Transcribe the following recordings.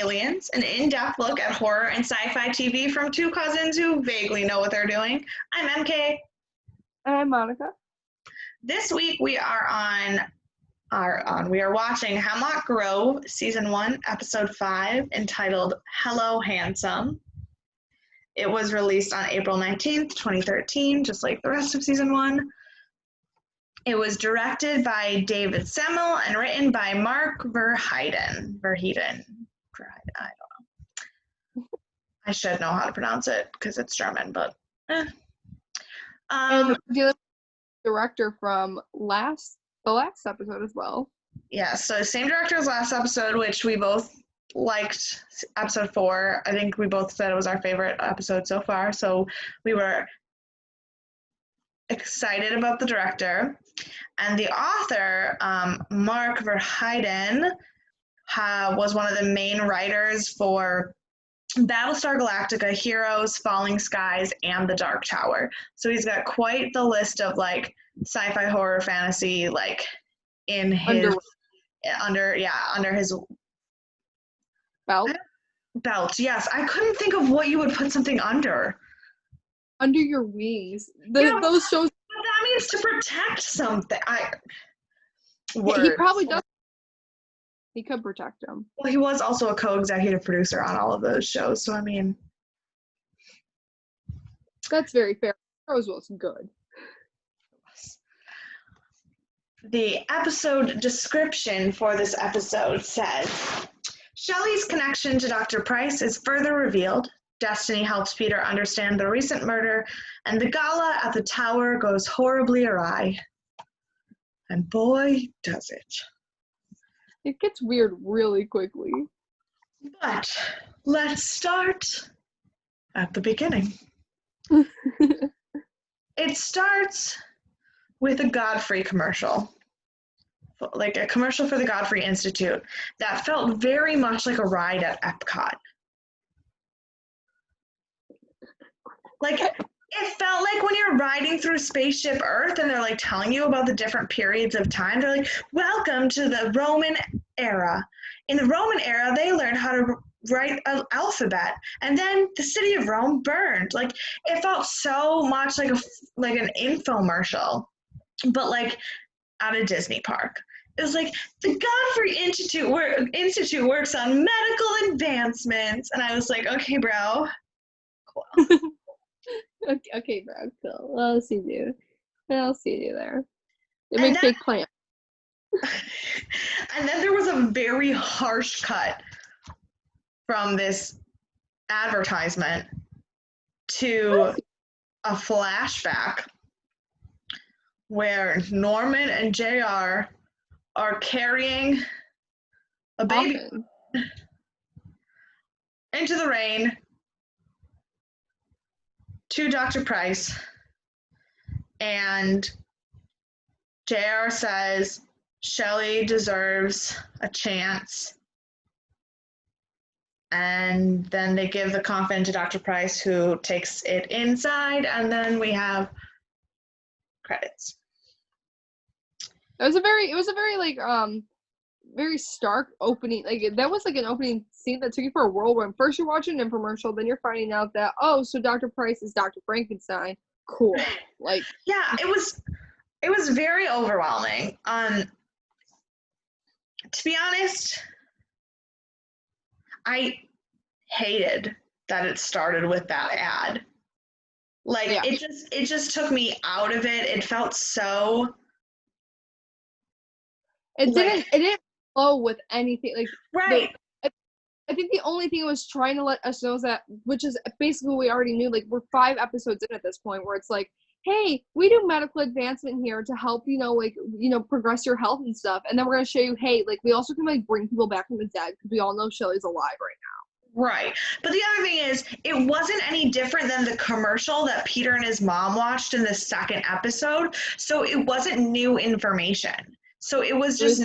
Aliens, an in-depth look at horror and sci-fi TV from two cousins who vaguely know what they're doing. I'm MK. And I'm Monica. This week we are watching Hemlock Grove Season 1, Episode 5, entitled Hello Handsome. It was released on April 19th, 2013, just like the rest of Season 1. It was directed by David Semel and written by Mark Verheiden. I don't know. I should know how to pronounce it because it's German, but And the director from the last episode as well. Yeah, so same director as last episode, which we both liked. Episode 4. I think we both said it was our favorite episode so far, so we were excited about the director. And the author, Mark Verheiden, was one of the main writers for Battlestar Galactica, Heroes, Falling Skies, and The Dark Tower. So he's got quite the list of like sci-fi, horror, fantasy, like in his under his belt. Yes, I couldn't think of what you would put something under. Under your wings. Those shows. That means to protect something. He probably does. He could protect him. Well, he was also a co-executive producer on all of those shows, so I mean, that's very fair. Roswell's good. The episode description for this episode says, Shelley's connection to Dr. Price is further revealed. Destiny helps Peter understand the recent murder, and the gala at the tower goes horribly awry. And boy, does it. It gets weird really quickly. But let's start at the beginning. It starts with a Godfrey commercial. Like a commercial for the Godfrey Institute that felt very much like a ride at Epcot. Like, it felt like when you're riding through Spaceship Earth and they're like telling you about the different periods of time. They're like, welcome to the Roman era. In the Roman era, they learned how to write an alphabet, and then the city of Rome burned. Like, it felt so much like an infomercial, but like at a Disney park. It was like, the Godfrey Institute works on medical advancements, and I was like, okay, bro, cool. Okay, bro, cool. What else you do? What else you do there? They make fake plants. And then there was a very harsh cut from this advertisement to a flashback where Norman and JR are carrying a baby into the rain to Dr. Price, and JR says Shelley deserves a chance, and then they give the coffin to Dr. Price, who takes it inside, and then we have credits. It was a very like very stark opening. Like, that was like an opening scene that took you for a whirlwind. First you're watching an infomercial, then you're finding out that, oh, so Dr. Price is Dr. Frankenstein. Cool. Like, yeah, it was very overwhelming. To be honest, I hated that it started with that ad. Like, yeah. It just took me out of it. It felt so. It didn't flow with anything. Like, right. I think the only thing it was trying to let us know is that, which is basically what we already knew, like, we're 5 episodes in at this point, where it's like, hey, we do medical advancement here to help, progress your health and stuff. And then we're going to show you, hey, like, we also can, like, bring people back from the dead, because we all know Shelley's alive right now. Right. But the other thing is, it wasn't any different than the commercial that Peter and his mom watched in the second episode. So it wasn't new information. So it was just,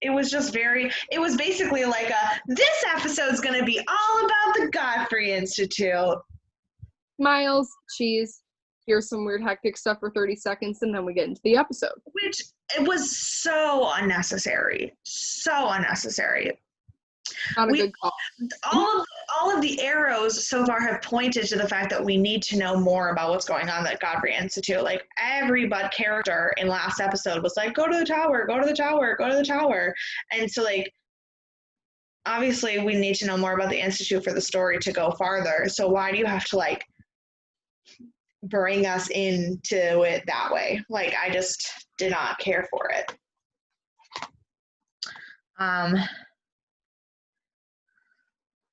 it was basically like this episode's going to be all about the Godfrey Institute. Miles, cheese, here's some weird hectic stuff for 30 seconds, and then we get into the episode. Which, it was so unnecessary. So unnecessary. Not a We good call. all of the arrows so far have pointed to the fact that we need to know more about what's going on at Godfrey Institute. Like every Bud character in last episode was like, go to the tower, go to the tower, go to the tower. And so like obviously we need to know more about the Institute for the story to go farther. So why do you have to like bring us into it that way? Like I just did not care for it.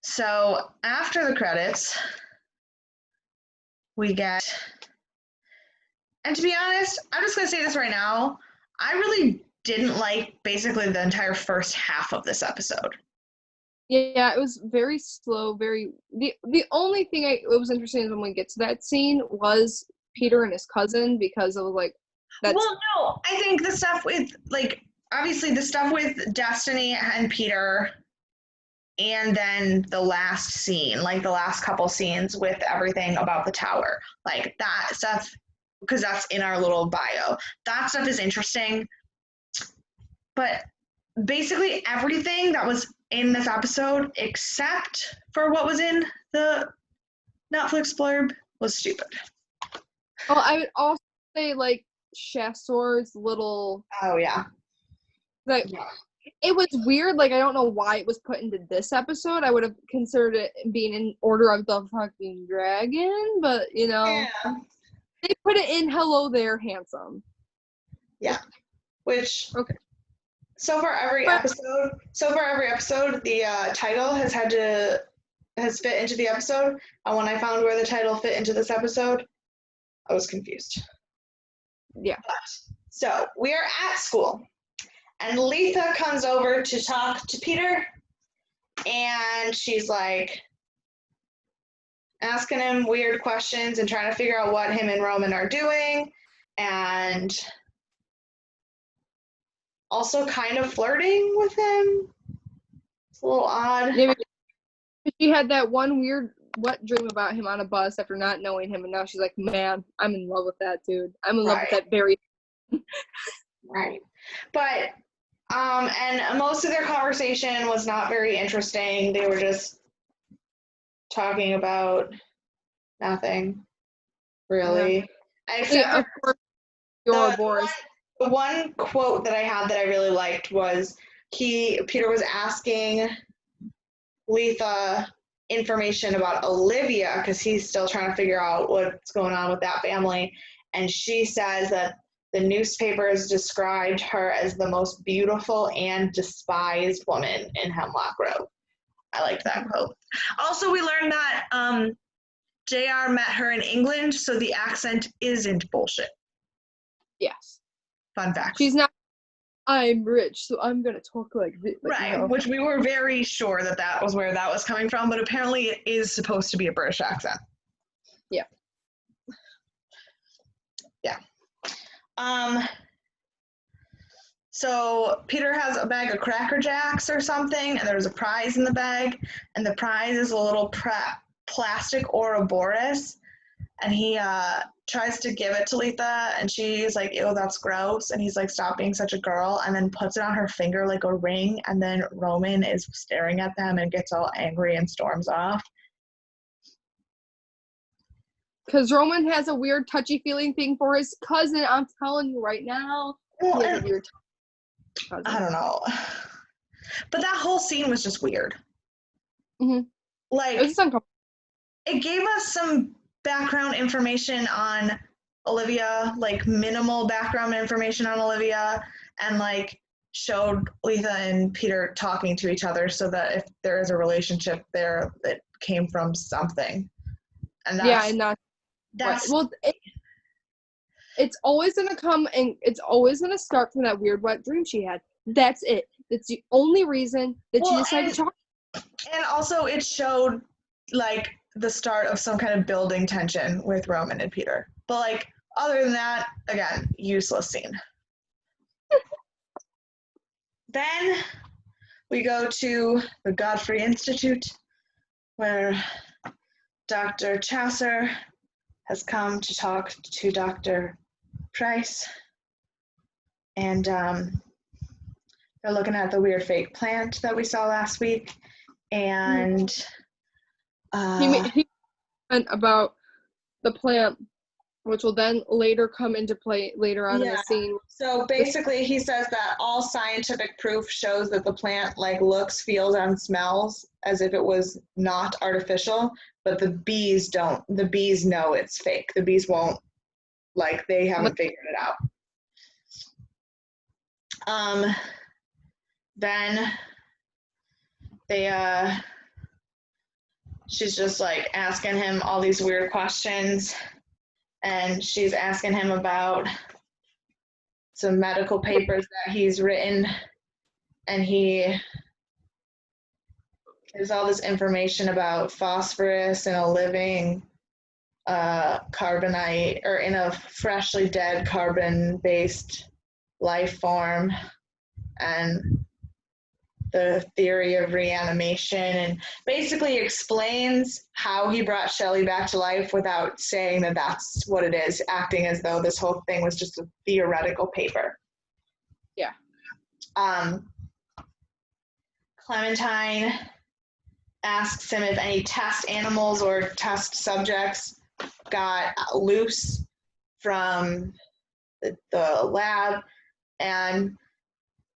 So after the credits, we get, and to be honest, I'm just going to say this right now, I really didn't like basically the entire first half of this episode. Yeah, it was very slow, the only thing it was interesting is when we get to that scene was Peter and his cousin, because it was like, that's... Well, no, I think the stuff with, like, obviously the stuff with Destiny and Peter, and then the last scene, like the last couple scenes with everything about the tower, like that stuff, because that's in our little bio. That stuff is interesting. But basically everything that was in this episode, except for what was in the Netflix blurb, was stupid. Well, I would also say, like, Chassor's little... Oh, yeah. Like, yeah. It was weird. Like, I don't know why it was put into this episode. I would have considered it being in Order of the Fucking Dragon, but, you know, yeah. They put it in Hello There, Handsome. Yeah. Which, okay. So far every episode, the title has fit into the episode. And when I found where the title fit into this episode, I was confused. Yeah. So we are at school, and Letha comes over to talk to Peter, and she's like asking him weird questions and trying to figure out what him and Roman are doing, and also kind of flirting with him. It's a little odd. Maybe she had that one weird wet dream about him on a bus after not knowing him, and now she's like, man, I'm in love with that dude. I'm in love with that very... Right. But, and most of their conversation was not very interesting. They were just talking about nothing, really. Yeah. Except for the one quote that I had that I really liked was Peter was asking Letha information about Olivia because he's still trying to figure out what's going on with that family, and she says that the newspapers described her as the most beautiful and despised woman in Hemlock Grove. I liked that quote. Also, we learned that JR met her in England, so the accent isn't bullshit. Yes. Fun fact. She's not, I'm rich, so I'm going to talk like this. Right, you know. Which we were very sure that was where that was coming from, but apparently it is supposed to be a British accent. Yeah. Yeah. So Peter has a bag of Cracker Jacks or something, and there's a prize in the bag, and the prize is a little plastic Ouroboros, and he tries to give it to Letha, and she's like, ew, that's gross, and he's like, stop being such a girl, and then puts it on her finger like a ring, and then Roman is staring at them and gets all angry and storms off. Because Roman has a weird touchy-feeling thing for his cousin, I'm telling you right now. Well, he has a weird cousin. I don't know. But that whole scene was just weird. Mm-hmm. Like, it gave us some background information on Olivia, like minimal background information on Olivia, and like showed Letha and Peter talking to each other so that if there is a relationship there that came from something. And that's well, it's always going to come, and it's always going to start from that weird wet dream she had. That's it. That's the only reason that she decided to talk. And also it showed like the start of some kind of building tension with Roman and Peter. But like other than that, again, useless scene. Then we go to the Godfrey Institute, where Dr. Chassor has come to talk to Dr. Price, and they're looking at the weird fake plant that we saw last week, and he meant about the plant, which will then later come into play later on in the scene. So basically he says that all scientific proof shows that the plant like looks, feels, and smells as if it was not artificial, but the bees don't. The bees know it's fake. The bees won't, like, they haven't figured it out. Then she's just like asking him all these weird questions, and she's asking him about some medical papers that he's written, and he gives all this information about phosphorus in a living carbonite, or in a freshly dead carbon-based life form, and the theory of reanimation, and basically explains how he brought Shelley back to life without saying that that's what it is, acting as though this whole thing was just a theoretical paper. Yeah. Clementine asks him if any test animals or test subjects got loose from the lab, and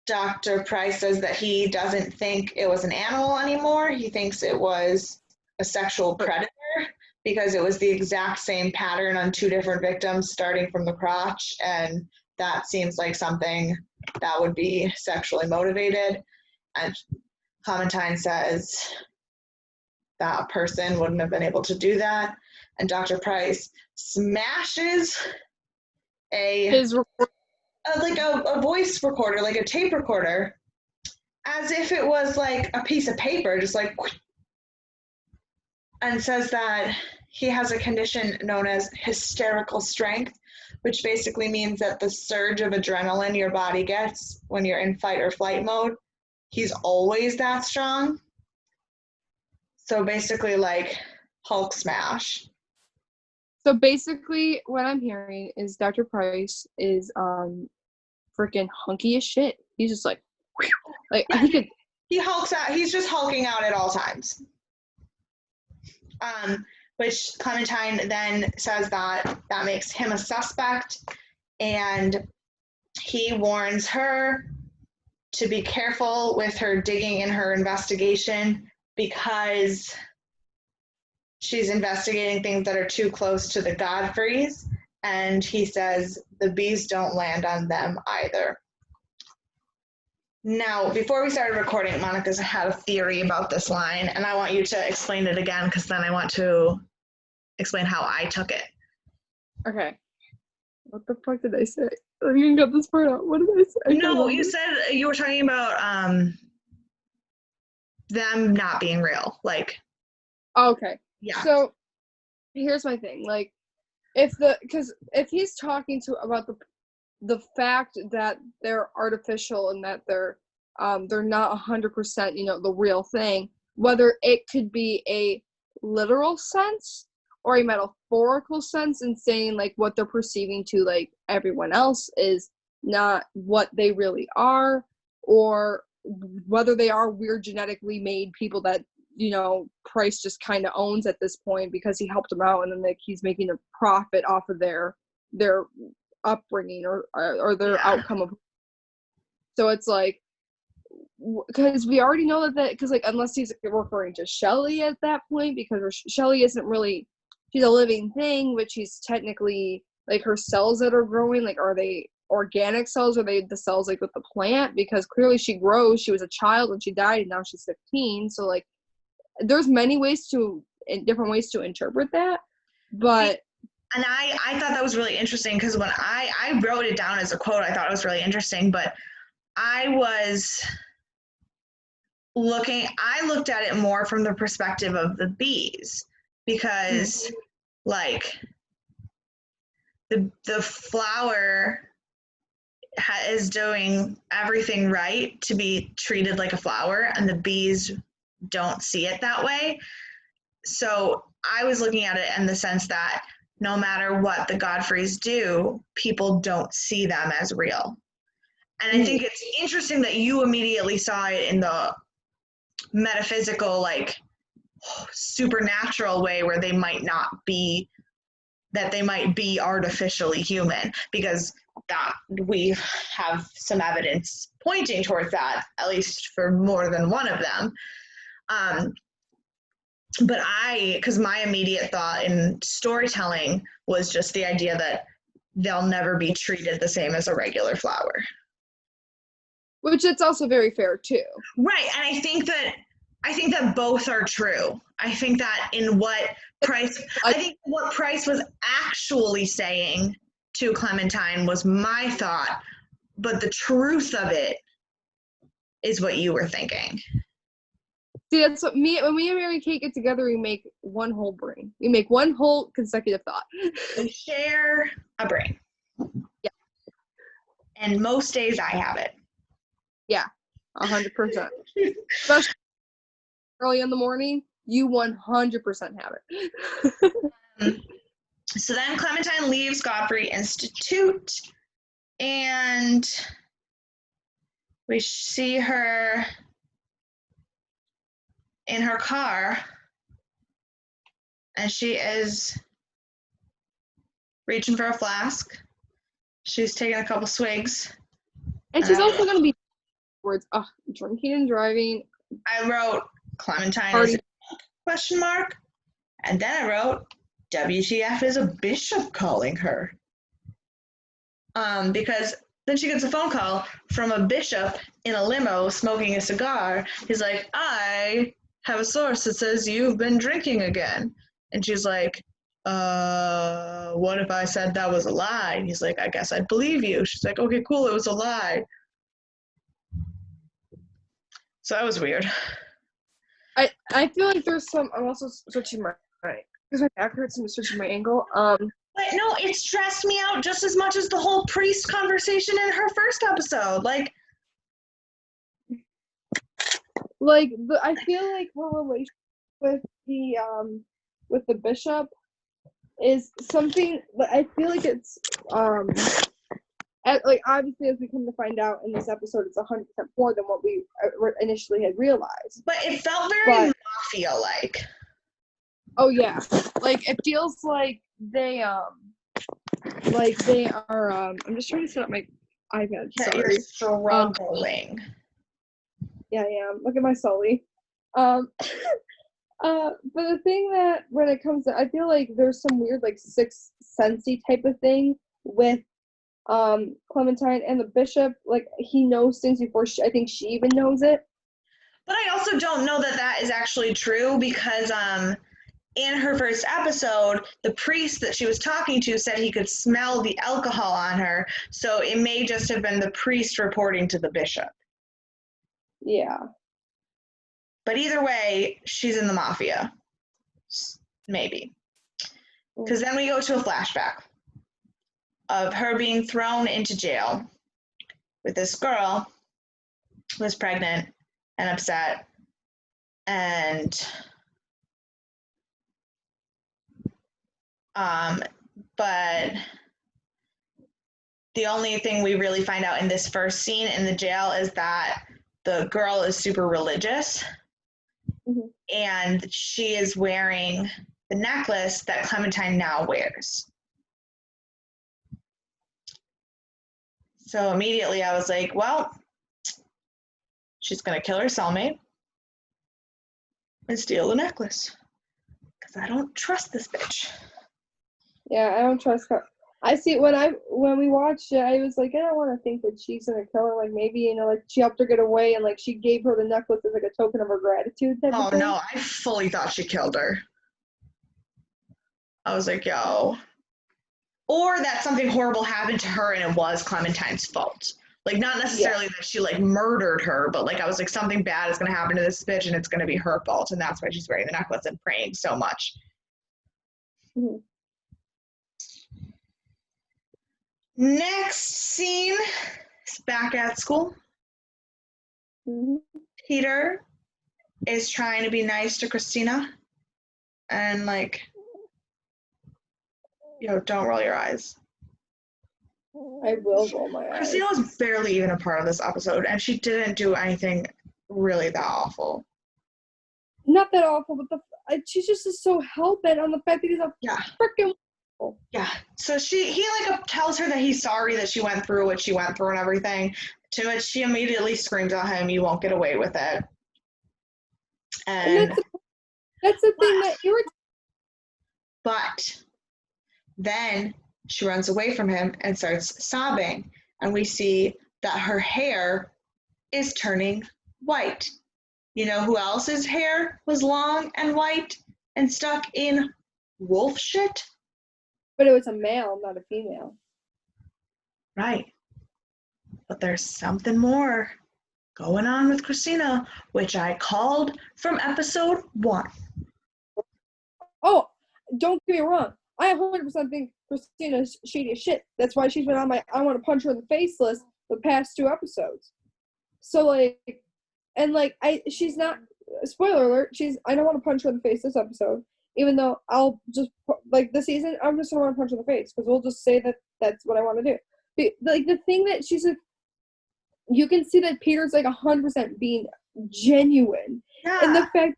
Dr. Price says that he doesn't think it was an animal anymore. He thinks it was a sexual predator because it was the exact same pattern on two different victims starting from the crotch, and that seems like something that would be sexually motivated. And Clementine says that person wouldn't have been able to do that. And Dr. Price smashes a voice recorder, like a tape recorder, as if it was like a piece of paper, just like, and says that he has a condition known as hysterical strength, which basically means that the surge of adrenaline your body gets when you're in fight or flight mode, he's always that strong. So basically like Hulk smash. So basically what I'm hearing is Dr. Price is freaking hunky as shit. He's just like yeah, he hulks out. He's just hulking out at all times. Which Clementine then says that makes him a suspect, and he warns her to be careful with her digging in her investigation because she's investigating things that are too close to the Godfreys, and he says the bees don't land on them either. Now, before we started recording, Monica's had a theory about this line, and I want you to explain it again because then I want to explain how I took it. Okay. What the fuck did I say? I didn't get this part out. What did I say? No, you said you were talking about them not being real. Like. Okay. Yeah. So here's my thing. Like, if he's talking about the fact that they're artificial and that they're not 100%, the real thing, whether it could be a literal sense or a metaphorical sense in saying like what they're perceiving to like everyone else is not what they really are, or whether they are weird genetically made people that Price just kind of owns at this point because he helped them out, and then like he's making a profit off of their upbringing or their outcome of. So it's like, because we already know that because like unless he's referring to Shelley at that point, because Shelley isn't really, she's a living thing, which she's technically like her cells that are growing, like are they organic cells, or are they the cells like with the plant? Because clearly she grows, she was a child when she died and now she's 15, so like there's different ways to interpret that. But and I thought that was really interesting because when I wrote it down as a quote, I thought it was really interesting, but I looked at it more from the perspective of the bees, because like the flower is doing everything right to be treated like a flower, and the bees don't see it that way. So I was looking at it in the sense that no matter what the Godfreys do, people don't see them as real. And I think it's interesting that you immediately saw it in the metaphysical, like supernatural way where they might not be, that they might be artificially human, because that we have some evidence pointing towards that, at least for more than one of them. But because my immediate thought in storytelling was just the idea that they'll never be treated the same as a regular flower. Which it's also very fair too. Right, and I think that both are true. I think that in what Price, I think what Price was actually saying to Clementine was my thought, but the truth of it is what you were thinking. See, that's what when me and Mary Kate get together, we make one whole brain. We make one whole consecutive thought. We share a brain. Yeah. And most days I have it. Yeah, 100%. Especially early in the morning, you 100% have it. So then Clementine leaves Godfrey Institute, and we see her in her car, and she is reaching for a flask. She's taking a couple swigs. And she's also going to be words, drinking and driving. I wrote Clementine Party. is question mark, and then I wrote WTF is a bishop calling her. Because then she gets a phone call from a bishop in a limo smoking a cigar. He's like, I have a source that says you've been drinking again. And she's like, what if I said that was a lie? And he's like, I guess I'd believe you. She's like, okay, cool, it was a lie. So that was weird. I feel like there's some, I'm also switching my, because my back hurts and I'm switching my angle. But no, it stressed me out just as much as the whole priest conversation in her first episode. I feel like her relationship with the bishop is something, but I feel like it's obviously, as we come to find out in this episode, it's 100% more than what we initially had realized. But it felt very mafia-like. Oh yeah, it feels like they are. I'm just trying to set up my iPad. Sorry. You're struggling. Yeah, I am. Look at my Sully. But the thing that when it comes to, I feel like there's some weird sixth sensey type of thing with Clementine and the bishop. He knows things before I think she even knows it. But I also don't know that that is actually true, because in her first episode, the priest that she was talking to said he could smell the alcohol on her, so it may just have been the priest reporting to the bishop. Yeah. But either way, she's in the mafia. Maybe. Because then we go to a flashback of her being thrown into jail with this girl who was pregnant and upset, and but the only thing we really find out in this first scene in the jail is that the girl is super religious. Mm-hmm. And she is wearing the necklace that Clementine now wears. So immediately I was like, well, she's going to kill her cellmate and steal the necklace, because I don't trust this bitch. Yeah, I don't trust her. I see when we watched it, I was like, I don't want to think that she's gonna kill her. Maybe she helped her get away, and she gave her the necklace as a token of her gratitude. Oh no, I fully thought she killed her. I was like, yo. Or that something horrible happened to her and it was Clementine's fault. Not necessarily that she murdered her, but I was like, something bad is gonna happen to this bitch and it's gonna be her fault, and that's why she's wearing the necklace and praying so much. Mm-hmm. Next scene is back at school. Mm-hmm. Peter is trying to be nice to Christina and don't roll your eyes. I will roll my eyes. Christina was barely even a part of this episode, and she didn't do anything really that awful. not that awful, but she's just so hell-bent on the fact that he's a freaking Yeah. So he like tells her that he's sorry that she went through what she went through and everything, to which she immediately screams at him, "You won't get away with it." And that's the thing that irritates. But then she runs away from him and starts sobbing, and we see that her hair is turning white. You know who else's hair was long and white and stuck in wolf shit? But it was a male, not a female. Right. But there's something more going on with Christina, which I called from episode 1. Oh, don't get me wrong. I 100% think Christina's shady as shit. That's why she's been on my I want to punch her in the face list the past 2 episodes. So, like, and, like, she's not, spoiler alert, I don't want to punch her in the face this episode, even though I'll just, like, this season, I'm just going to want to punch her in the face, because we'll just say that that's what I want to do. Like, the thing that she's, like, you can see that Peter's, like, 100% being genuine. Yeah. And the fact,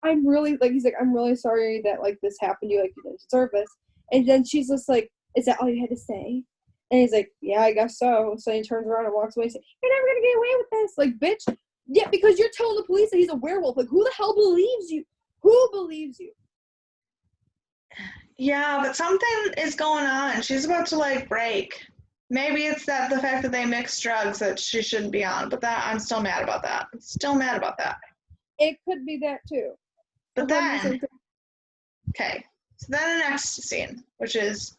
I'm really, like, he's like, I'm really sorry that, like, this happened to you, like, you didn't deserve this. And then she's just like, is that all you had to say? And he's like, yeah, I guess so. So he turns around and walks away and says, you're never going to get away with this. Like, bitch, yeah, because you're telling the police that he's a werewolf. Like, who the hell believes you? Who believes you? Yeah, but something is going on. She's about to, like, break. Maybe it's the fact that they mix drugs that she shouldn't be on, but I'm still mad about that. I'm still mad about that. It could be that, too. But then, okay, so then the next scene, which is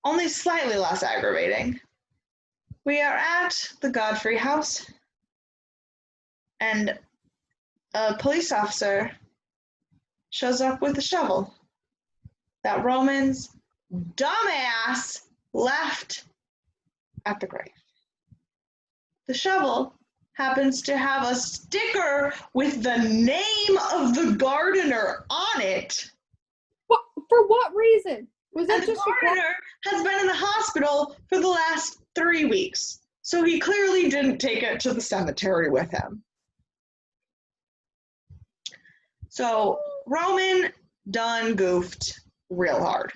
only slightly less aggravating. We are at the Godfrey house, and a police officer shows up with a shovel that Roman's dumbass left at the grave. The shovel happens to have a sticker with the name of the gardener on it. What? For what reason? Was that just the gardener has been in the hospital for the last 3 weeks, so he clearly didn't take it to the cemetery with him. So Roman done goofed real hard.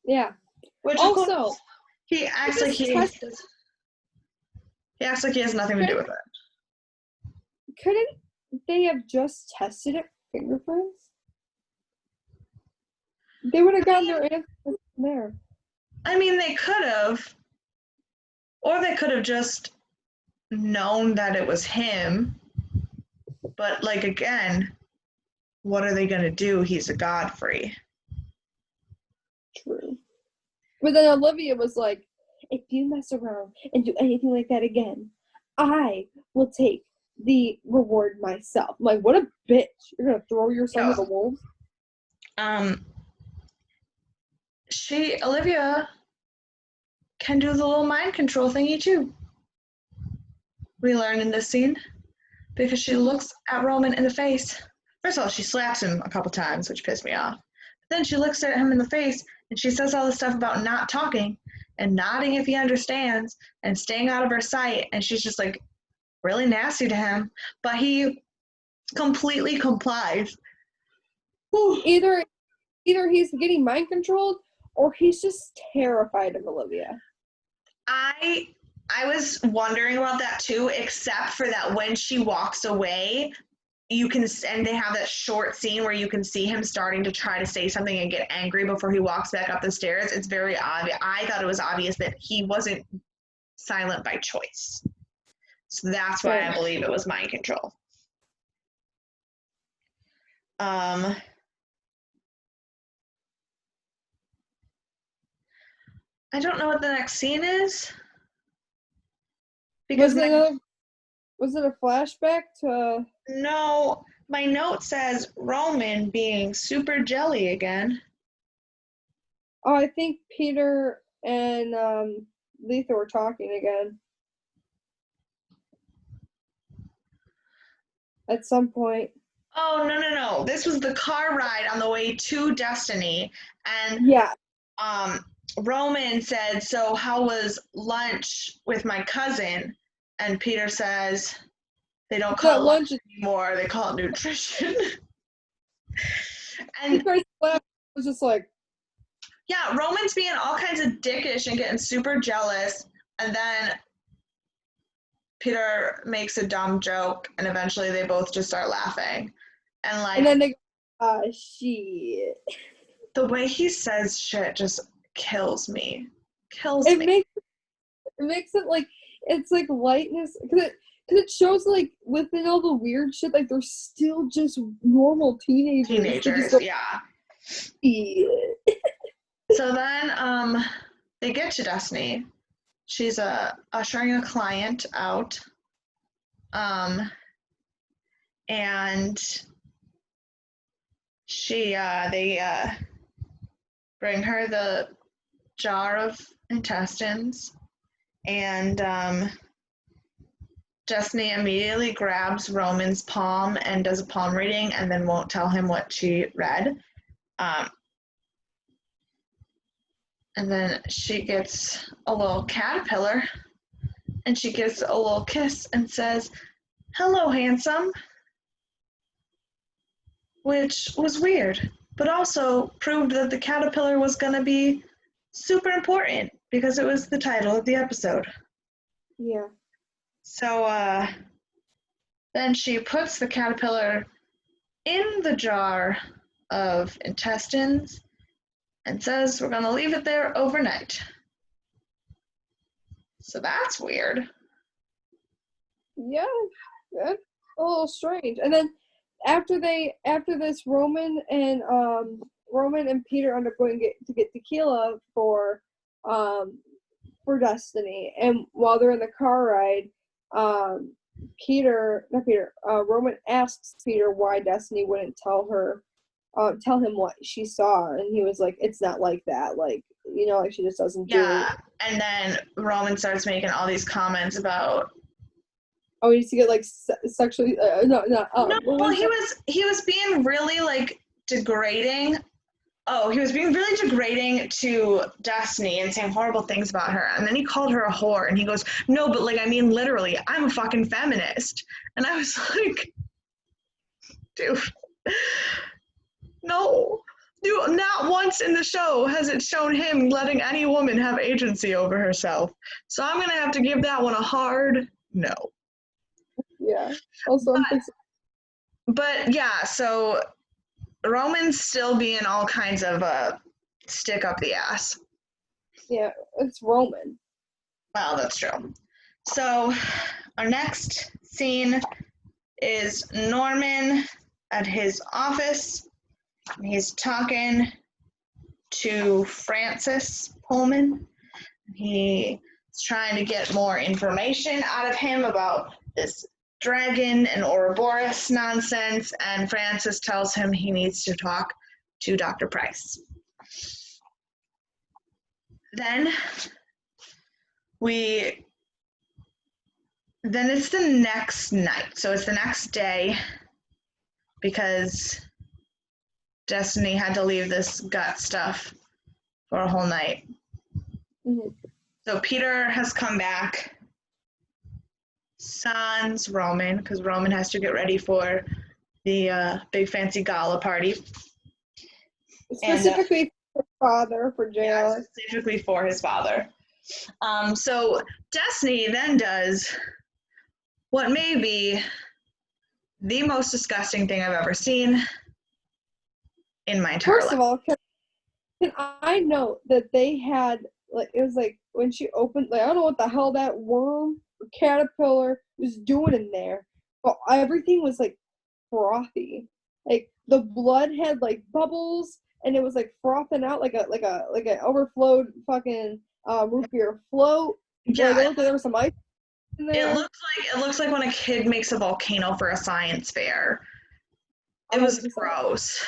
Yeah. Which also, he acts like he acts like he has nothing to do with it. Couldn't they have just tested it for fingerprints? They would have gotten their answer from there. I mean, they could have. Or they could have just known that it was him. But, like, again, what are they going to do? He's a Godfrey. True. But then Olivia was like, if you mess around and do anything like that again, I will take the reward myself. I'm like, what a bitch. You're going to throw your son to the wolves? Olivia can do the little mind control thingy too. We learn in this scene, because she looks at Roman in the face. First of all, she slaps him a couple times, which pissed me off. But then she looks at him in the face and she says all this stuff about not talking and nodding if he understands and staying out of her sight, and she's just like really nasty to him, but he completely complies. Whew. Either he's getting mind controlled or he's just terrified of Olivia. I was wondering about that too, except for that when she walks away, and they have that short scene where you can see him starting to try to say something and get angry before he walks back up the stairs. It's very obvious. I thought it was obvious that he wasn't silent by choice. So that's why I believe it was mind control. I don't know what the next scene is. Because was it a flashback to... No, my note says Roman being super jelly again. Oh, I think Peter and Letha were talking again. At some point. Oh, no. This was the car ride on the way to Destiny. And yeah. Roman said, so how was lunch with my cousin? And Peter says they don't That call it lunch lunch anymore, they call it nutrition. he And starts laughing. I was just like, yeah, Roman's being all kinds of dickish and getting super jealous. And then Peter makes a dumb joke, and eventually they both just start laughing. And like, and then they go, shit. the way he says shit just kills me. It makes it like, it's like lightness, because it shows like within all the weird shit, like they're still just normal teenagers. Teenagers, yeah. Shit. So then they get to Destiny. She's ushering a client out. And they bring her the jar of intestines, and Destiny immediately grabs Roman's palm and does a palm reading and then won't tell him what she read. And then she gets a little caterpillar, and she gives a little kiss and says, "Hello, handsome," which was weird, but also proved that the caterpillar was going to be super important because it was the title of the episode. Yeah. So then she puts the caterpillar in the jar of intestines and says we're going to leave it there overnight. So that's weird. Yeah, that's a little strange. And then after this, Roman and Peter end up going to get tequila for Destiny, and while they're in the car ride, Roman asks Peter why Destiny wouldn't tell him what she saw, and he was like, "It's not like that, like, you know, like she just doesn't do." Yeah, and then Roman starts making all these comments about. Oh, he used to get like sexually. No, well, he was being really like degrading. Oh, he was being really degrading to Destiny and saying horrible things about her. And then he called her a whore, and he goes, "No, but like, I mean, literally, I'm a fucking feminist." And I was like, dude, no. Not once in the show has it shown him letting any woman have agency over herself. So I'm going to have to give that one a hard no. Yeah. Also, but yeah, so Roman's still being all kinds of stick up the ass. Yeah, it's Roman. Well, that's true. So our next scene is Norman at his office. He's talking to Francis Pullman. He's trying to get more information out of him about this dragon and Ouroboros nonsense, and Francis tells him he needs to talk to Dr. Price. Then it's the next night. So it's the next day because Destiny had to leave this gut stuff for a whole night. Mm-hmm. So Peter has come back, sans Roman, because Roman has to get ready for the big fancy gala party. Specifically for his father, for JR. Yeah, specifically for his father. So Destiny then does what may be the most disgusting thing I've ever seen in my entire life. First of all, can I note that they had, like, it was like when she opened, like, I don't know what the hell that worm or caterpillar was doing in there, but everything was like frothy. Like the blood had like bubbles, and it was like frothing out like an overflowed fucking root beer float. Yeah, like, it looked like there was some ice in there. It looks like when a kid makes a volcano for a science fair. It was gross.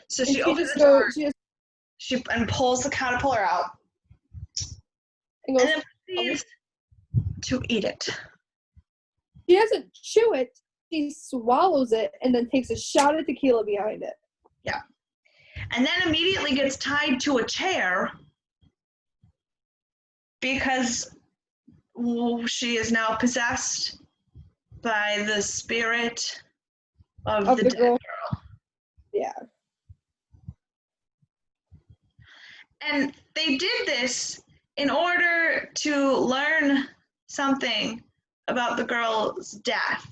So she opens the door. She pulls the caterpillar out, and then proceeds to eat it. She doesn't chew it. She swallows it and then takes a shot of tequila behind it. Yeah. And then immediately gets tied to a chair because she is now possessed by the spirit of the dead girl. girl. Yeah. And they did this in order to learn something about the girl's death.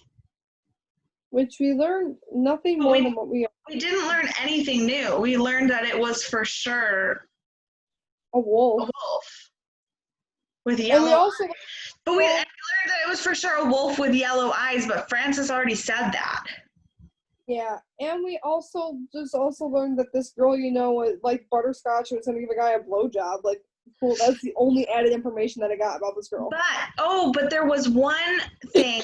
Which we learned nothing But more than what we didn't learn anything new. We learned that it was for sure a wolf. a wolf with And yellow we also eyes. But we learned that it was for sure a wolf with yellow eyes, but Francis already said that. yeah, and we also learned that this girl, was like butterscotch and was gonna give a guy a blowjob. Like, cool. That's the only added information that I got about this girl. But there was one thing.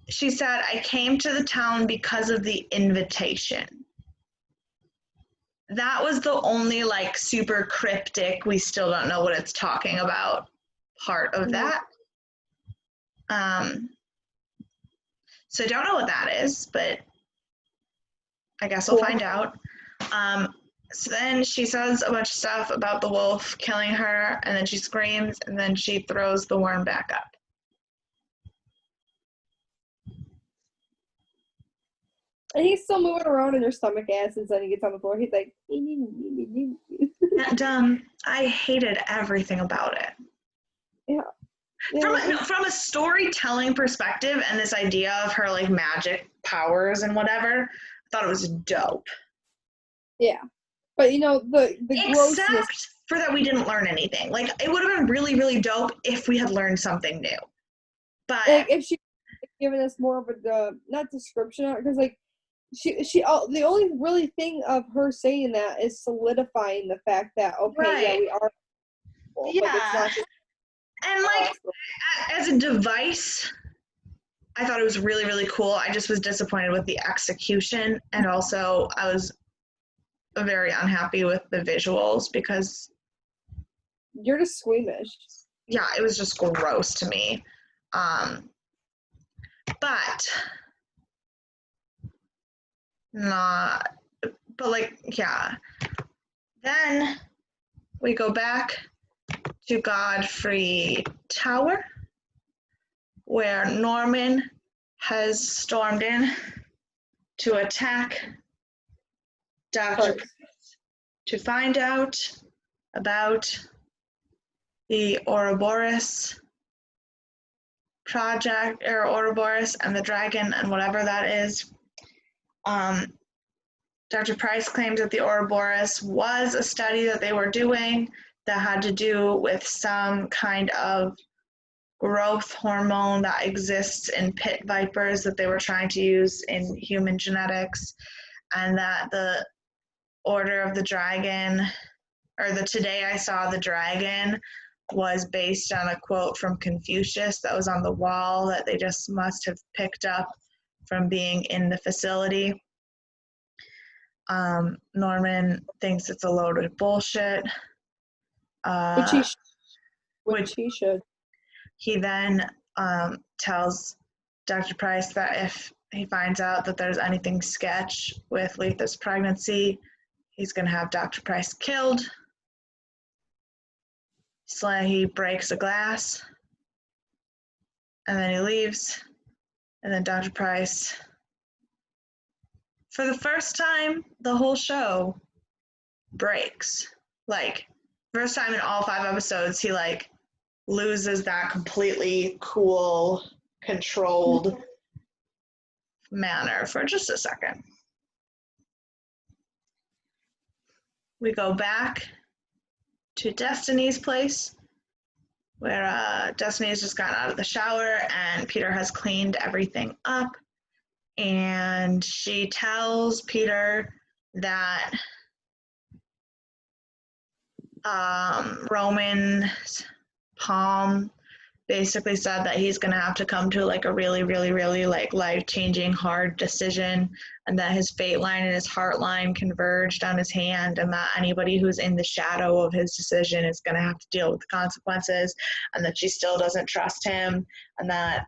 She said, I came to the town because of the invitation. That was the only like super cryptic, we still don't know what it's talking about part of that. So I don't know what that is, but I guess we'll find out. So then she says a bunch of stuff about the wolf killing her, and then she screams, and then she throws the worm back up. And he's still moving around in her stomach acids, and he gets on the floor. He's like, And I hated everything about it. Yeah. From a storytelling perspective, and this idea of her like magic powers and whatever, I thought it was dope. Yeah, but the grossness. Except for that we didn't learn anything. Like, it would have been really, really dope if we had learned something new. But like if she had given us more of a not description, because like she the only really thing of her saying that is solidifying the fact that right. we are. Yeah. Like, it's not just, and like as a device, I thought it was really, really cool. I just was disappointed with the execution, and also I was very unhappy with the visuals because you're just squeamish. Yeah, it was just gross to me. But yeah. Then we go back to Godfrey Tower, where Norman has stormed in to attack Dr. Price to find out about the Ouroboros project, or Ouroboros and the dragon and whatever that is. Dr. Price claims that the Ouroboros was a study that they were doing that had to do with some kind of growth hormone that exists in pit vipers that they were trying to use in human genetics, and that the Order of the Dragon, or the Today I Saw the Dragon, was based on a quote from Confucius that was on the wall that they just must have picked up from being in the facility. Norman thinks it's a load of bullshit. Which he should. He then tells Dr. Price that if he finds out that there's anything sketch with Letha's pregnancy, he's going to have Dr. Price killed. So he breaks a glass, and then he leaves, and then Dr. Price, for the first time the whole show, breaks. Like, first time in all 5 episodes, he like loses that completely cool, controlled manner for just a second. We go back to Destiny's place, where Destiny's just gotten out of the shower and Peter has cleaned everything up, and she tells Peter that Roman's palm basically said that he's going to have to come to like a really, really, really like life-changing hard decision, and that his fate line and his heart line converged on his hand, and that anybody who's in the shadow of his decision is going to have to deal with the consequences, and that she still doesn't trust him, and that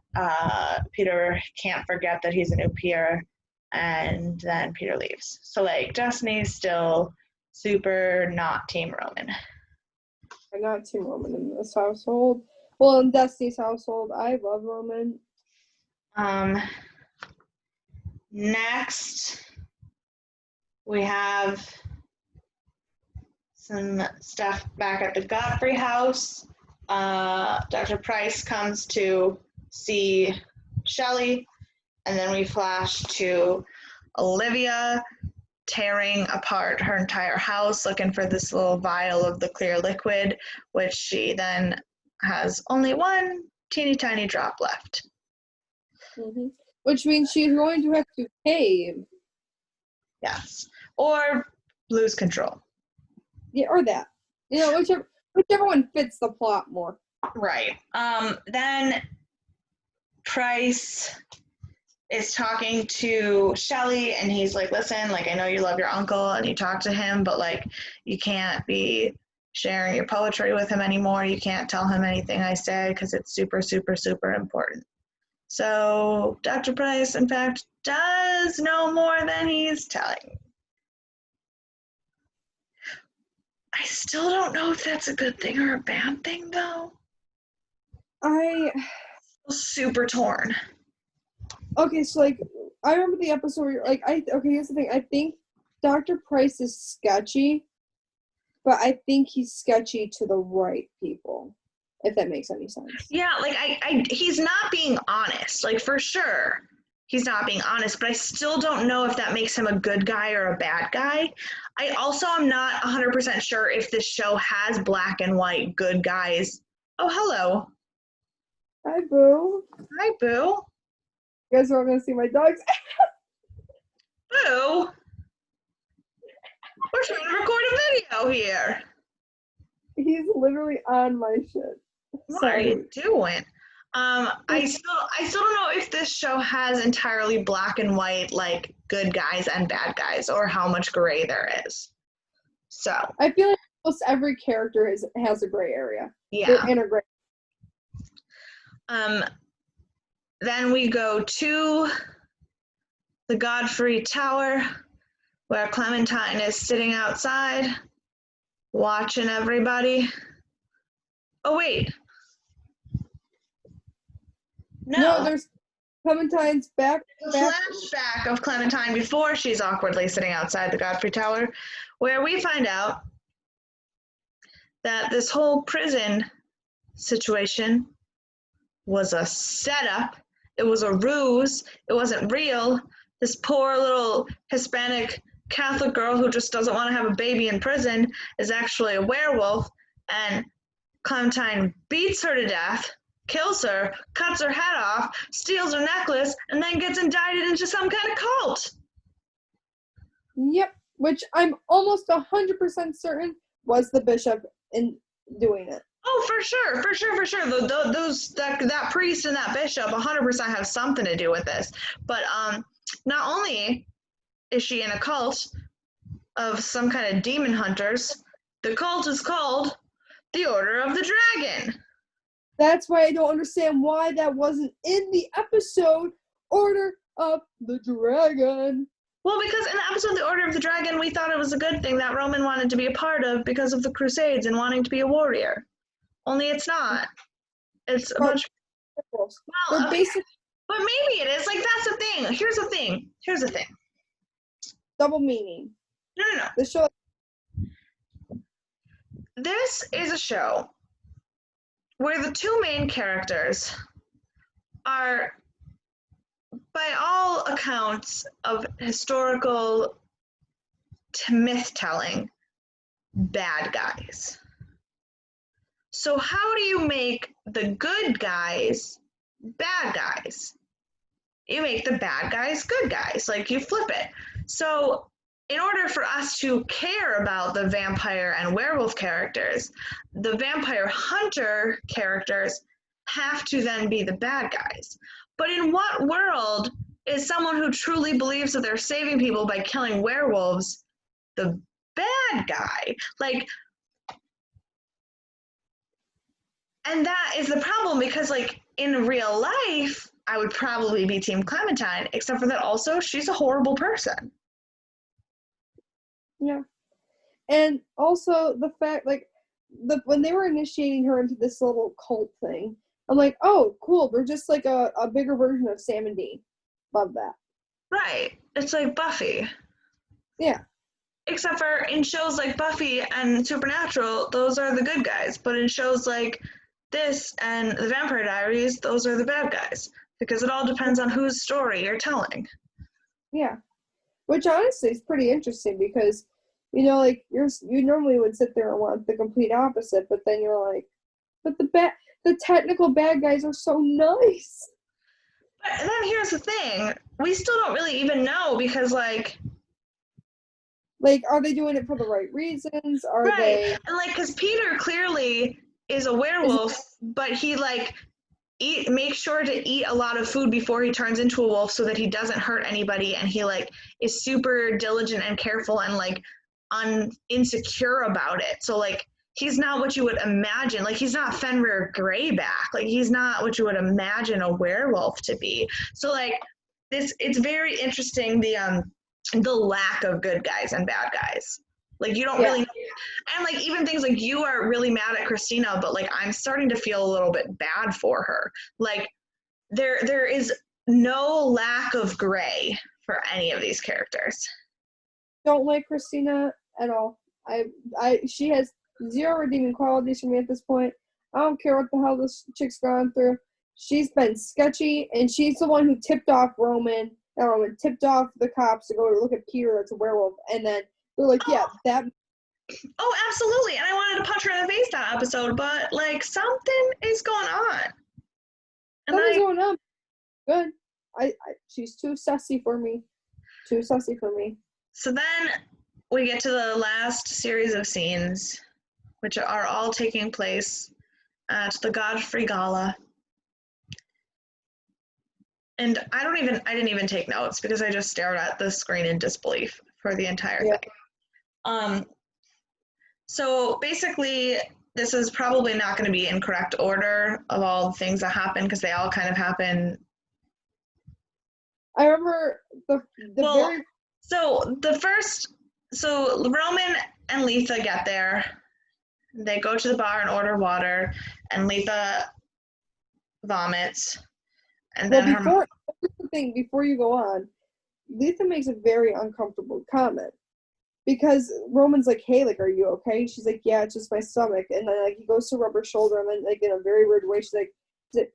Peter can't forget that he's an Oupir, and then Peter leaves. So like Destiny's still super not Team Roman. I'm not Team Roman in this household. Well, in Destiny's household, I love Roman. Next, we have some stuff back at the Godfrey house. Dr. Price comes to see Shelley, and then we flash to Olivia tearing apart her entire house looking for this little vial of the clear liquid, which she then has only one teeny tiny drop left. Mm-hmm. Which means she's going to have to cave. Yes. Or lose control. Yeah, or that. You know, whichever one fits the plot more. Right. Then Price is talking to Shelley, and he's like, listen, like, I know you love your uncle and you talk to him, but like, you can't be sharing your poetry with him anymore. You can't tell him anything I say because it's super, super, super important. So Dr. Price, in fact, does know more than he's telling. I still don't know if that's a good thing or a bad thing, though. I'm super torn. Okay, so like, I remember the episode where like, okay, here's the thing. I think Dr. Price is sketchy, but I think he's sketchy to the right people, if that makes any sense. Yeah, like he's not being honest, like for sure. He's not being honest, but I still don't know if that makes him a good guy or a bad guy. I also am not 100% sure if this show has black and white good guys. Oh, hello. Hi, Boo. Hi, Boo. You guys are all going to see my dogs. Boo. We're trying to record a video here. He's literally on my shit. What are you doing? I still don't know if this show has entirely black and white, like good guys and bad guys, or how much gray there is. So I feel like almost every character has a gray area. Yeah. They're in a gray. Then we go to the Godfrey Tower, where Clementine is sitting outside, watching everybody. Oh wait. No, there's Clementine's back. A flashback of Clementine before she's awkwardly sitting outside the Godfrey Tower, where we find out that this whole prison situation was a setup. It was a ruse. It wasn't real. This poor little Hispanic Catholic girl who just doesn't want to have a baby in prison is actually a werewolf, and Clementine beats her to death, kills her, cuts her head off, steals her necklace, and then gets indicted into some kind of cult. Yep, which I'm almost 100% certain was the bishop in doing it. Oh, for sure. That priest and that bishop 100% have something to do with this. But not only is she in a cult of some kind of demon hunters, the cult is called the Order of the Dragon. That's why I don't understand why that wasn't in the episode Order of the Dragon. Well, because in the episode The Order of the Dragon, we thought it was a good thing that Roman wanted to be a part of because of the Crusades and wanting to be a warrior. Only it's not. It's a bunch of... Well, okay. But maybe it is. Like, that's the thing. Here's the thing. Double meaning. No. The show. This is a show where the two main characters are, by all accounts of historical myth-telling, bad guys. So how do you make the good guys bad guys? You make the bad guys good guys. Like, you flip it. So in order for us to care about the vampire and werewolf characters, the vampire hunter characters have to then be the bad guys. But in what world is someone who truly believes that they're saving people by killing werewolves the bad guy? Like, and that is the problem, because like in real life, I would probably be Team Clementine, except for that also she's a horrible person. Yeah. And also the fact, like, when they were initiating her into this little cult thing, I'm like, oh, cool. They're just like a bigger version of Sam and Dean. Love that. Right. It's like Buffy. Yeah. Except for in shows like Buffy and Supernatural, those are the good guys. But in shows like this and The Vampire Diaries, those are the bad guys. Because it all depends on whose story you're telling. Yeah. Which honestly is pretty interesting because, you know, like you normally would sit there and want the complete opposite, but then you're like, but the technical bad guys are so nice. But then here's the thing. We still don't really even know because like, are they doing it for the right reasons? Are right. they? And like, because Peter clearly is a werewolf, but he like makes sure to eat a lot of food before he turns into a wolf so that he doesn't hurt anybody, and he like is super diligent and careful and like insecure about it. So like he's not what you would imagine. Like he's not Fenrir Greyback. Like he's not what you would imagine a werewolf to be. So like it's very interesting the lack of good guys and bad guys. Like you don't really, and like even things like you are really mad at Christina, but like I'm starting to feel a little bit bad for her. Like there is no lack of gray for any of these characters. Don't like Christina at all. She has zero redeeming qualities for me at this point. I don't care what the hell this chick's gone through. She's been sketchy, and she's the one who tipped off Roman tipped off the cops to go look at Peter that's a werewolf, and then they're like, yeah, that. Oh, absolutely. And I wanted to punch her in the face that episode, but like something is going on. Something's going on. Good. She's too sussy for me. Too sussy for me. So then we get to the last series of scenes, which are all taking place at the Godfrey Gala. And I didn't even take notes because I just stared at the screen in disbelief for the entire thing. So basically, this is probably not going to be in correct order of all the things that happen because they all kind of happen. I remember So Roman and Letha get there. They go to the bar and order water, and Letha vomits. And then before you go on, Letha makes a very uncomfortable comment because Roman's like, "Hey, like, are you okay?" She's like, "Yeah, it's just my stomach." And then like he goes to rub her shoulder, and then like in a very weird way, she's like,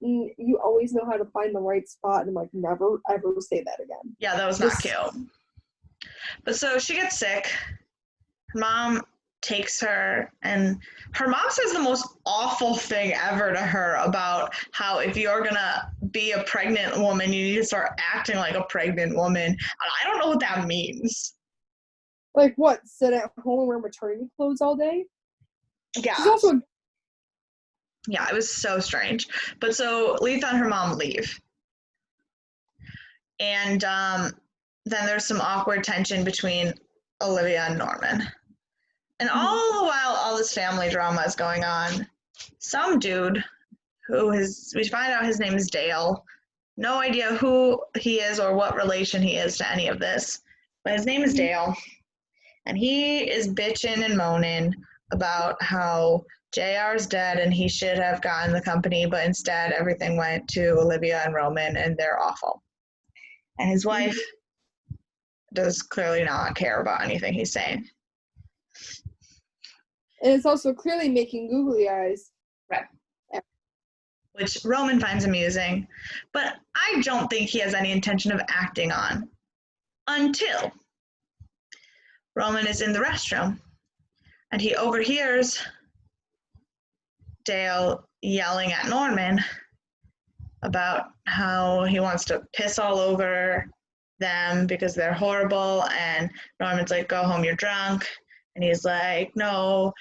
"You always know how to find the right spot," and I'm like, "Never ever say that again." Yeah, that was not cute. But so she gets sick. Her mom takes her, and her mom says the most awful thing ever to her about how if you're gonna be a pregnant woman, you need to start acting like a pregnant woman. And I don't know what that means. Like what? Sit at home and wear maternity clothes all day? Yeah. She's also yeah, it was so strange. But so Letha and her mom leave. And then there's some awkward tension between Olivia and Norman. And all the while, all this family drama is going on. Some dude we find out his name is Dale. No idea who he is or what relation he is to any of this. But his name is Dale. And he is bitching and moaning about how JR's dead and he should have gotten the company, but instead everything went to Olivia and Roman and they're awful. And his wife does clearly not care about anything he's saying. And it's also clearly making googly eyes. Right. Which Roman finds amusing, but I don't think he has any intention of acting on until Roman is in the restroom and he overhears Dale yelling at Norman about how he wants to piss all over them because they're horrible, and Norman's like, "Go home, you're drunk." And he's like, "No,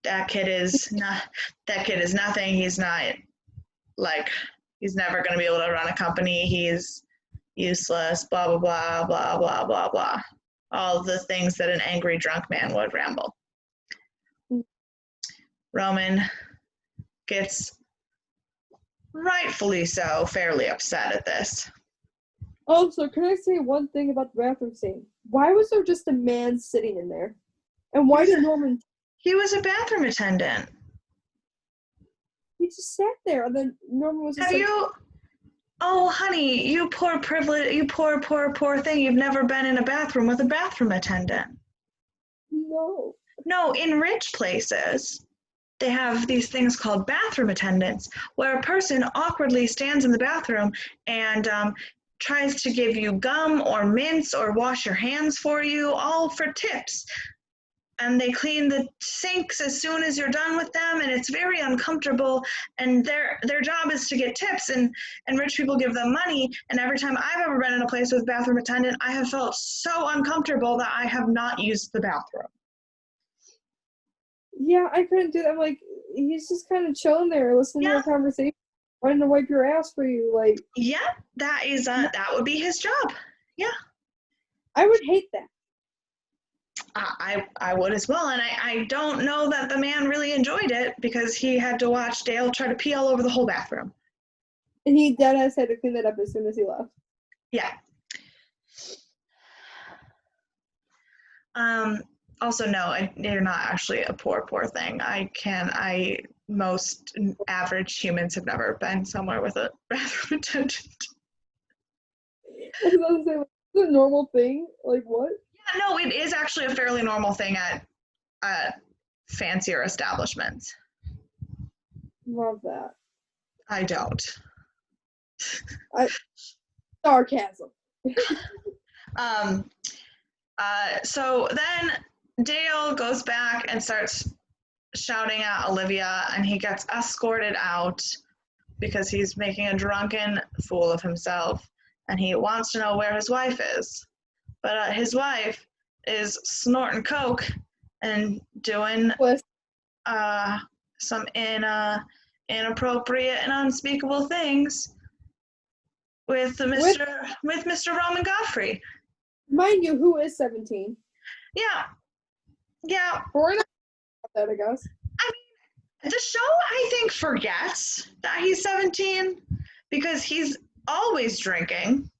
that kid is nothing. He's not, like, he's never going to be able to run a company. He's useless, blah, blah, blah, blah, blah, blah, blah." All the things that an angry drunk man would ramble. Roman gets, rightfully so, fairly upset at this. Also, can I say one thing about the bathroom scene? Why was there just a man sitting in there? And why did Norman He was a bathroom attendant. He just sat there, and then Norman was just Have you? Oh, honey, you poor privilege, you poor thing. You've never been in a bathroom with a bathroom attendant. no. No, in rich places, they have these things called bathroom attendants, where a person awkwardly stands in the bathroom and tries to give you gum or mints or wash your hands for you, all for tips. And they clean the sinks as soon as you're done with them, and it's very uncomfortable. And their job is to get tips, and rich people give them money. And every time I've ever been in a place with a bathroom attendant, I have felt so uncomfortable that I have not used the bathroom. Yeah, I couldn't do that. I'm like, he's just kind of chilling there, listening to Yeah. your conversation, wanting to wipe your ass for you. Like, Yeah, that would be his job. Yeah. I would hate that. I would as well, and I don't know that the man really enjoyed it because he had to watch Dale try to pee all over the whole bathroom. And he deadass had to clean that up as soon as he left. Yeah. Also, no, you're not actually a poor thing. Most average humans have never been somewhere with a bathroom attendant. I was about to say, like, it's a normal thing. Like, what? Yeah, no, it is actually a fairly normal thing at fancier establishments. Love that. I don't. Sarcasm. So then Dale goes back and starts shouting at Olivia, and he gets escorted out because he's making a drunken fool of himself, and he wants to know where his wife is. But his wife is snorting coke and doing some inappropriate and unspeakable things with Mr. Roman Godfrey. Mind you, who is 17? Yeah. For that, I guess. I mean, the show, I think, forgets that he's 17 because he's always drinking.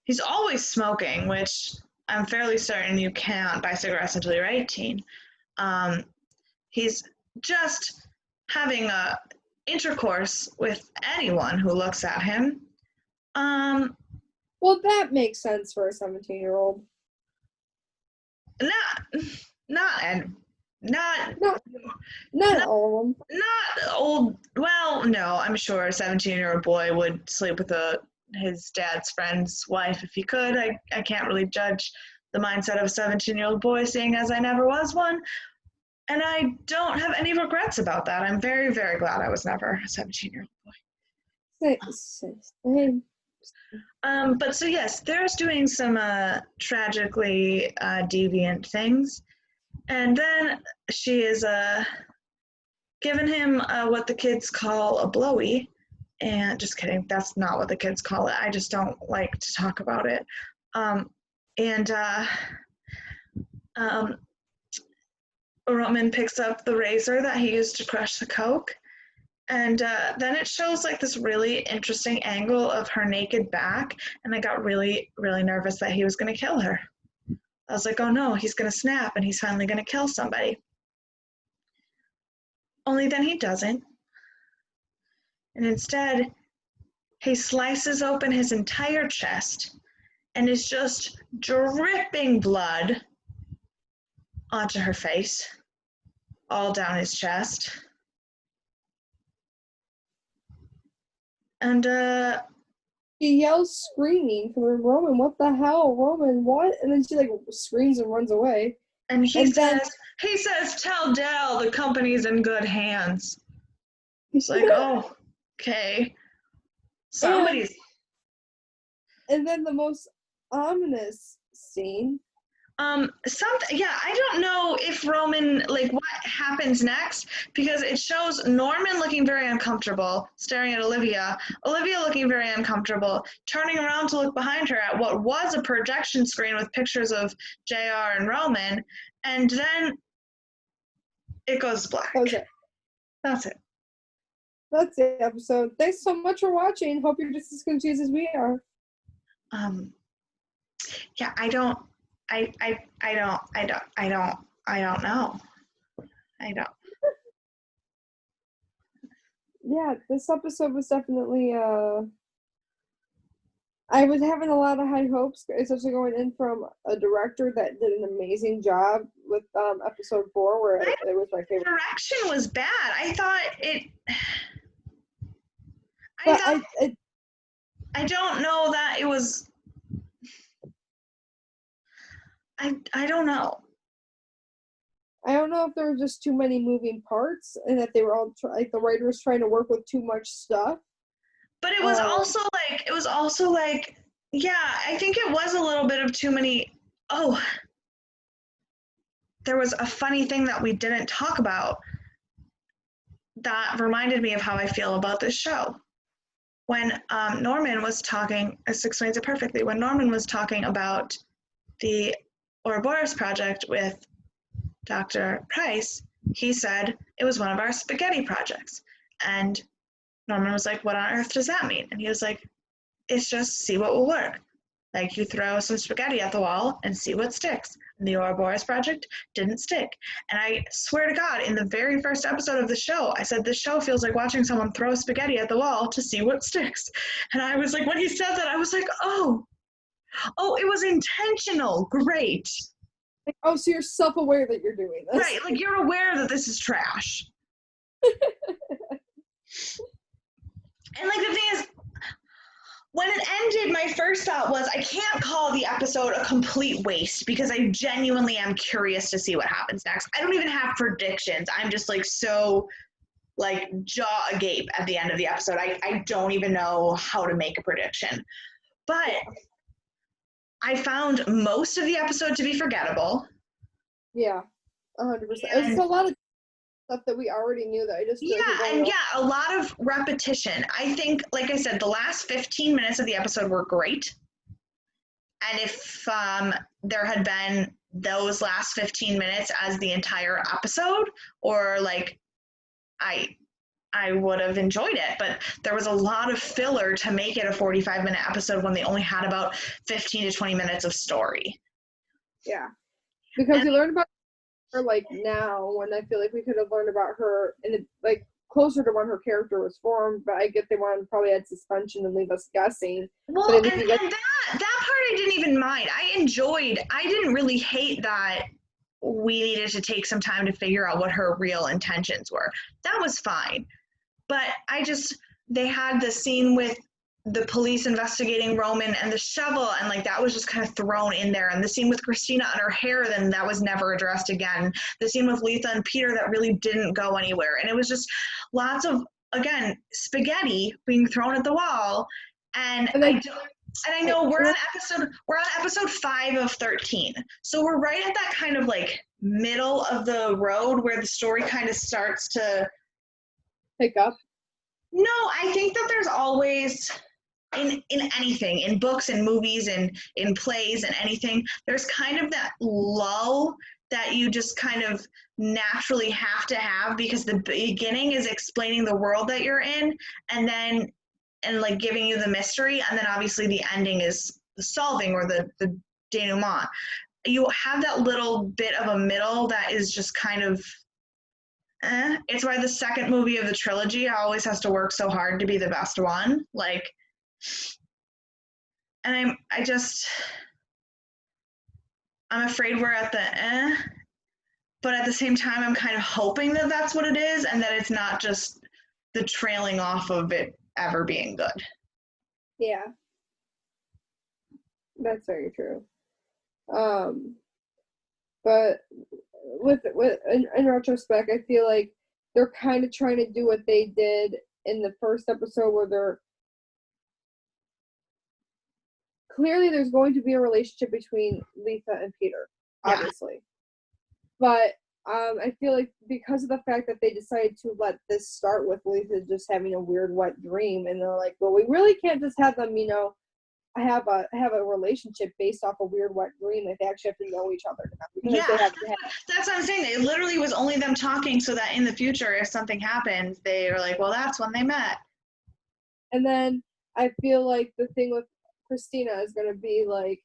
He's always smoking, which I'm fairly certain you can't buy cigarettes until you're 18. He's just having a intercourse with anyone who looks at him. Well, that makes sense for a 17-year-old. Not all of them. Not old. Well, no, I'm sure a 17-year-old boy would sleep with his dad's friend's wife if he could. I can't really judge the mindset of a 17-year-old boy, seeing as I never was one. And I don't have any regrets about that. I'm very, very glad I was never a 17-year-old boy. Same. But so yes, there's doing some tragically deviant things. And then she is giving him what the kids call a blowy. And just kidding, that's not what the kids call it. I just don't like to talk about it. Roman picks up the razor that he used to crush the coke. And then it shows like this really interesting angle of her naked back. And I got really, really nervous that he was going to kill her. I was like, oh no, he's going to snap and he's finally going to kill somebody. Only then he doesn't. And instead, he slices open his entire chest and is just dripping blood onto her face, all down his chest. And she yells screaming for Roman, what the hell, Roman, what? And then she like screams and runs away. And he says, tell Dell the company's in good hands. It's like, oh, okay. Somebody's. And then the most ominous scene. I don't know if Roman, like, what happens next, because it shows Norman looking very uncomfortable, staring at Olivia looking very uncomfortable, turning around to look behind her at what was a projection screen with pictures of JR and Roman, and then it goes black. Okay. That's it. That's the episode. Thanks so much for watching. Hope you're just as confused as we are. Yeah, I don't I don't know. I don't. Yeah, this episode was definitely I was having a lot of high hopes, especially going in from a director that did an amazing job with episode 4, where it was my favorite. The direction was bad. I thought it. But I don't know that it was. I don't know. I don't know if there were just too many moving parts and that they were all like the writer was trying to work with too much stuff. But it was also like, yeah, I think it was a little bit of too many. Oh, there was a funny thing that we didn't talk about that reminded me of how I feel about this show. When Norman was talking, this explains it perfectly. When Norman was talking about the Ouroboros project with Dr. Price, he said it was one of our spaghetti projects. And Norman was like, what on earth does that mean? And he was like, it's just see what will work. Like you throw some spaghetti at the wall and see what sticks. And the Ouroboros project didn't stick. And I swear to God, in the very first episode of the show, I said, this show feels like watching someone throw spaghetti at the wall to see what sticks. And I was like, when he said that, I was like, oh, it was intentional. Great. Like, oh, so you're self-aware that you're doing this. Right, like you're aware that this is trash. And like the thing is, when it ended, my first thought was, I can't call the episode a complete waste because I genuinely am curious to see what happens next. I don't even have predictions. I'm just like so like jaw agape at the end of the episode. I don't even know how to make a prediction. But I found most of the episode to be forgettable. Yeah, 100%. It's a lot of stuff that we already knew that I just a lot of repetition. I think, like I said, the last 15 minutes of the episode were great. And if there had been those last 15 minutes as the entire episode, or like I would have enjoyed it, but there was a lot of filler to make it a 45-minute episode when they only had about 15 to 20 minutes of story. Yeah, because we learned about her like now, when I feel like we could have learned about her in the, like closer to when her character was formed. But I get they wanted to probably add suspension and leave us guessing. Well, and that part I didn't even mind. I didn't really hate that we needed to take some time to figure out what her real intentions were. That was fine. But they had the scene with the police investigating Roman and the shovel, and like that was just kind of thrown in there. And the scene with Christina and her hair, then that was never addressed again. The scene with Letha and Peter, that really didn't go anywhere. And it was just lots of, again, spaghetti being thrown at the wall. And I know we're on episode 5 of 13. So we're right at that kind of like middle of the road where the story kind of starts to pick up. No, I think that there's always in anything, in books and movies and in plays and anything, there's kind of that lull that you just kind of naturally have to have, because the beginning is explaining the world that you're in, and like giving you the mystery, and then obviously the ending is the solving or the denouement. You have that little bit of a middle that is just kind of It's why the second movie of the trilogy always has to work so hard to be the best one. Like, and I'm afraid we're at the but at the same time, I'm kind of hoping that that's what it is, and that it's not just the trailing off of it ever being good. Yeah, that's very true. But with in retrospect, I feel like they're kind of trying to do what they did in the first episode, where they're clearly there's going to be a relationship between Letha and Peter, obviously. Yeah. But I feel like because of the fact that they decided to let this start with Letha just having a weird wet dream, and they're like, well, we really can't just have them, have a relationship based off a weird wet dream. Like, they actually have to know each other now. Yeah, that's what I'm saying. It literally was only them talking so that in the future, if something happens, they are like, well, that's when they met. And then I feel like the thing with Christina is going to be like,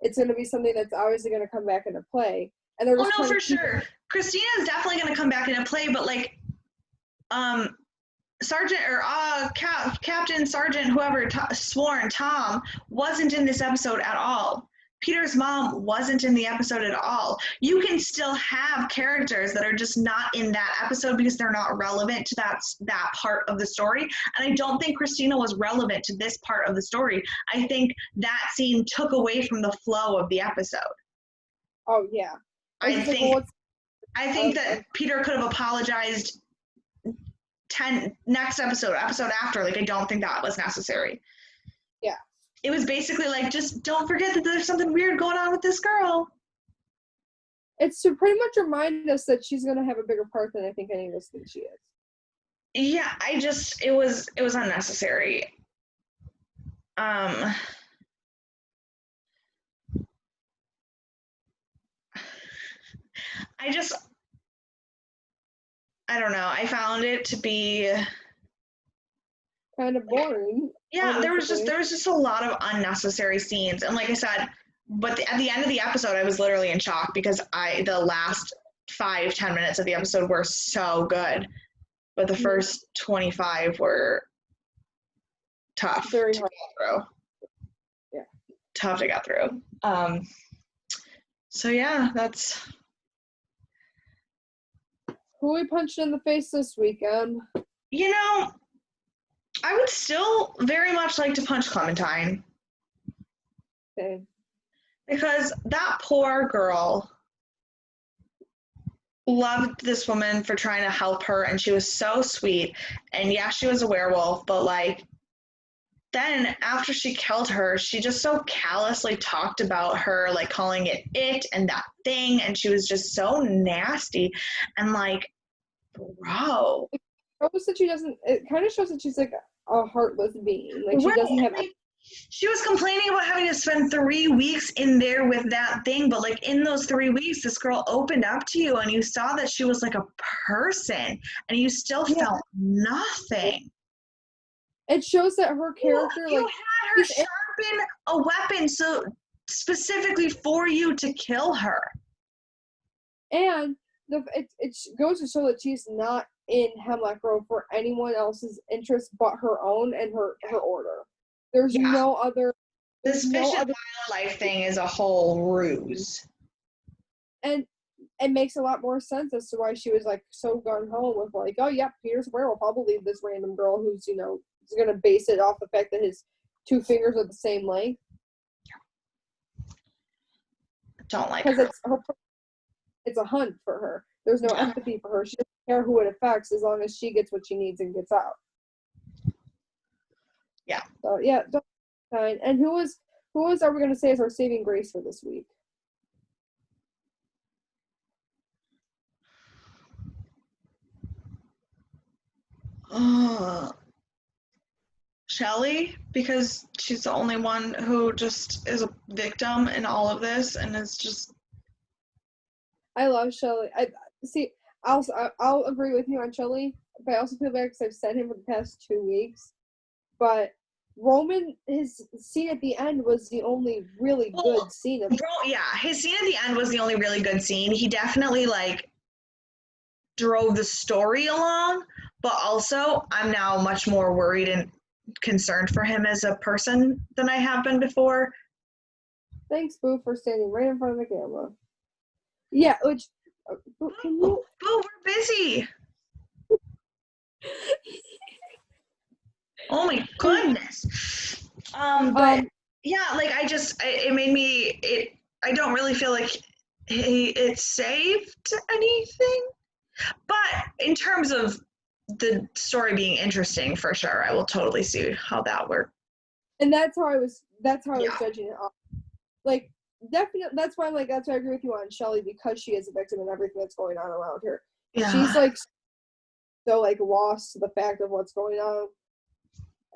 it's going to be something that's obviously going to come back into play. And they're Oh just no, for trying to keep sure. Christina is definitely going to come back into play, but like, Sergeant or Captain, Sergeant, whoever, Sworn, Tom, wasn't in this episode at all. Peter's mom wasn't in the episode at all. You can still have characters that are just not in that episode because they're not relevant to that part of the story. And I don't think Christina was relevant to this part of the story. I think that scene took away from the flow of the episode. Oh yeah. I think that Peter could have apologized next episode after. Like, I don't think that was necessary. Yeah. It was basically like, just don't forget that there's something weird going on with this girl. It's to pretty much remind us that she's going to have a bigger part than I think any of us think she is. Yeah, it was unnecessary. I don't know. I found it to be kind of boring. Yeah, there was just a lot of unnecessary scenes, and like I said, but at the end of the episode, I was literally in shock because the last 5-10 minutes of the episode were so good, but the first 25 were tough. Very hard to get through. Yeah, tough to get through. So yeah, that's. Who we punched in the face this weekend? You know, I would still very much like to punch Clementine. Okay. Because that poor girl loved this woman for trying to help her, and she was so sweet. And yeah, she was a werewolf, but like, then after she killed her, she just so callously talked about her, like calling it and that thing, and she was just so nasty. And like, bro. It kind of shows that she's like a heartless being. Like, she doesn't have. She was complaining about having to spend 3 weeks in there with that thing, but like in those 3 weeks, this girl opened up to you and you saw that she was like a person, and you still felt nothing. It shows that her character, you had her sharpen a weapon so specifically for you to kill her. And it goes to show that she's not in Hemlock Grove for anyone else's interest but her own and her order. There's no other. This fish and wildlife thing is a whole ruse. And it makes a lot more sense as to why she was like so gung ho with like, oh yeah, Peter's a werewolf. I'll believe this random girl who's, is going to base it off the fact that his 2 fingers are the same length. Don't like her. Because it's a hunt for her. There's no empathy for her. She doesn't care who it affects as long as she gets what she needs and gets out. Yeah. So yeah, fine. And who are we gonna say is our saving grace for this week? Shelley, because she's the only one who just is a victim in all of this, and is just. I love Shelley. I'll agree with you on Shelley, but I also feel bad because I've said him for the past 2 weeks. But Roman, his scene at the end was the only really good scene of his scene at the end was the only really good scene. He definitely like drove the story along, but also I'm now much more worried and concerned for him as a person than I have been before. Thanks, Boo, for standing right in front of the camera. Yeah, which can you? Boo, we're busy. Oh my goodness. But yeah, like it made me. I don't really feel like it saved anything, but in terms of the story being interesting, for sure, I will totally see how that worked. And that's how I was judging it off. Like, definitely, that's why I'm like, that's why I agree with you on Shelley, because she is a victim and everything that's going on around her. Yeah. She's like so like lost to the fact of what's going on.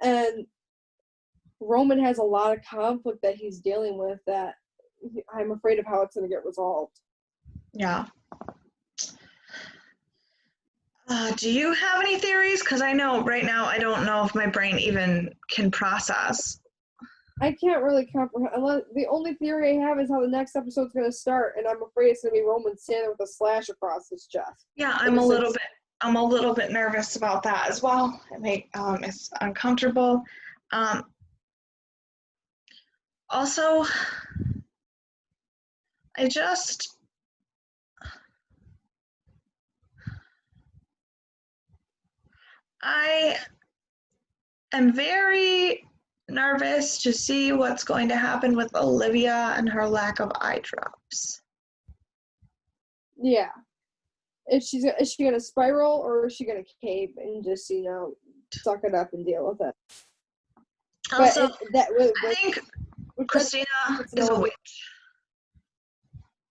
And Roman has a lot of conflict that he's dealing with that I'm afraid of how it's going to get resolved. Yeah. Do you have any theories? Because I know right now I don't know if my brain even can process. I can't really comprehend. Unless the only theory I have is how the next episode's going to start, and I'm afraid it's going to be Roman standing with a slash across his chest. Yeah, I'm a little bit nervous about that as well. It's uncomfortable. Also, I am very nervous to see what's going to happen with Olivia and her lack of eye drops. Yeah. Is she gonna spiral, or is she gonna cave and just suck it up and deal with it? Also, I think Christina is a witch.